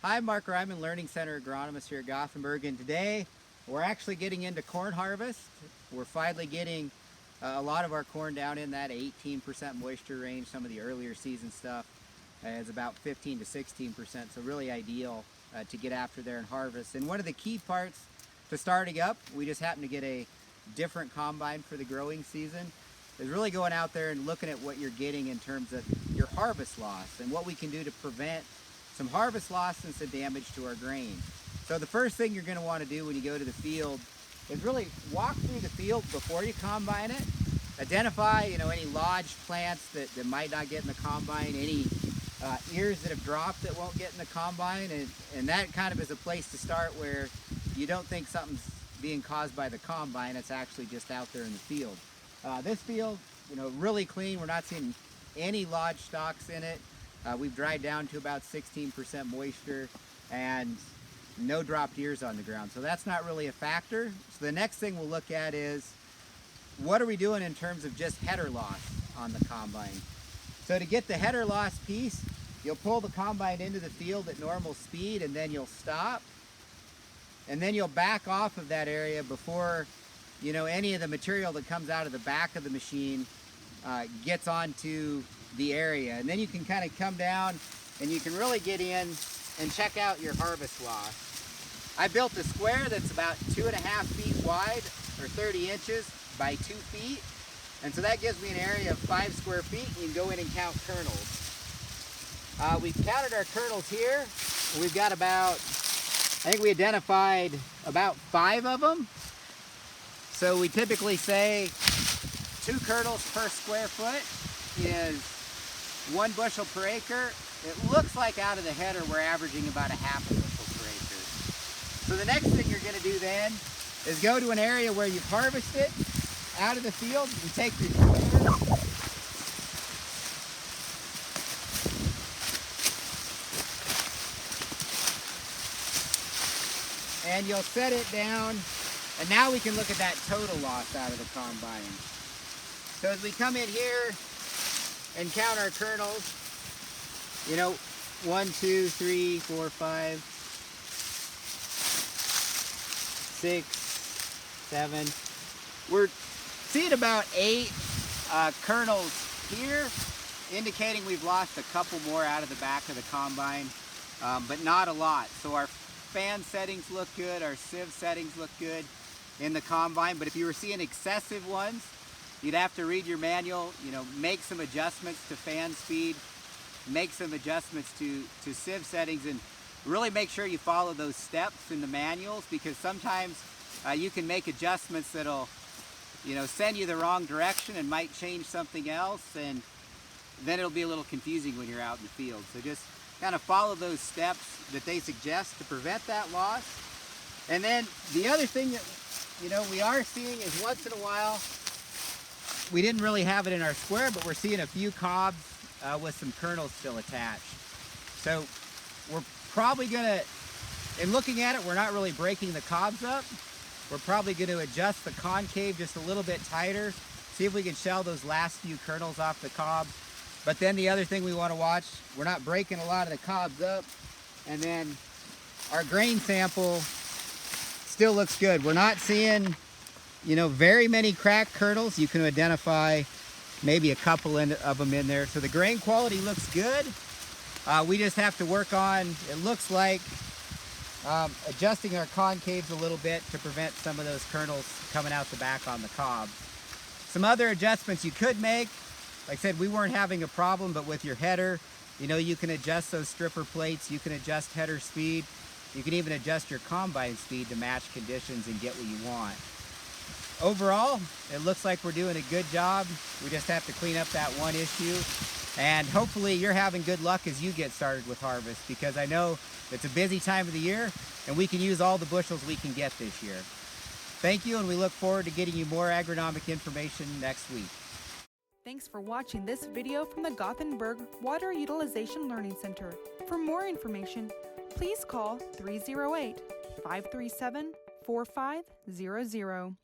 Hi, Mark Ryman, Learning Center agronomist here at Gothenburg, and today we're actually getting into corn harvest. We're finally getting a lot of our corn down in that 18% moisture range. Some of the earlier season stuff is about 15 to 16%, so really ideal to get after there and harvest. And one of the key parts to starting up, we just happen to get a different combine for the growing season, is really going out there and looking at what you're getting in terms of your harvest loss and what we can do to prevent some harvest loss and some damage to our grain. So the first thing you're going to want to do when you go to the field is really walk through the field before you combine it. Identify, any lodged plants that might not get in the combine, any ears that have dropped that won't get in the combine, and that kind of is a place to start where you don't think something's being caused by the combine. It's actually just out there in the field. This field, really clean. We're not seeing any lodged stalks in it. We've dried down to about 16% moisture and no dropped ears on the ground. So that's not really a factor. So the next thing we'll look at is what are we doing in terms of just header loss on the combine. So to get the header loss piece, you'll pull the combine into the field at normal speed and then you'll stop. And then you'll back off of that area before any of the material that comes out of the back of the machine gets onto the area. And then you can kind of come down and you can really get in and check out your harvest loss. I built a square that's about 2.5 feet wide or 30 inches by 2 feet. And so that gives me an area of 5 square feet. You can go in and count kernels. We've counted our kernels here. We've got about, I think we identified about 5 of them. So we typically say 2 kernels per square foot is 1 bushel per acre. It looks like out of the header we're averaging about 1/2 bushel per acre. So the next thing you're going to do then is go to an area where you've harvested out of the field and take your square and you'll set it down, and now we can look at that total loss out of the combine. So as we come in here and count our kernels, 1, 2, 3, 4, 5, 6, 7. We're seeing about 8 kernels here, indicating we've lost a couple more out of the back of the combine, but not a lot. So our fan settings look good, our sieve settings look good in the combine, but if you were seeing excessive ones, you'd have to read your manual, make some adjustments to fan speed, make some adjustments to sieve settings, and really make sure you follow those steps in the manuals, because sometimes you can make adjustments that'll send you the wrong direction and might change something else, and then it'll be a little confusing when you're out in the field. So just kind of follow those steps that they suggest to prevent that loss. And then the other thing that we are seeing is once in a while, we didn't really have it in our square, but we're seeing a few cobs with some kernels still attached. So we're probably gonna, in looking at it, we're not really breaking the cobs up. We're probably going to adjust the concave just a little bit tighter, see if we can shell those last few kernels off the cob. But then the other thing we want to watch, we're not breaking a lot of the cobs up, and then our grain sample still looks good. We're not seeing, very many cracked kernels. You can identify maybe a couple of them in there. So the grain quality looks good. We just have to work on, it looks like, adjusting our concaves a little bit to prevent some of those kernels coming out the back on the cob. Some other adjustments you could make, like I said, we weren't having a problem, but with your header, you can adjust those stripper plates, you can adjust header speed, you can even adjust your combine speed to match conditions and get what you want. Overall, it looks like we're doing a good job. We just have to clean up that one issue. And hopefully you're having good luck as you get started with harvest, because I know it's a busy time of the year and we can use all the bushels we can get this year. Thank you, and we look forward to getting you more agronomic information next week. Thanks for watching this video from the Gothenburg Water Utilization Learning Center. For more information, please call 308-537-4500.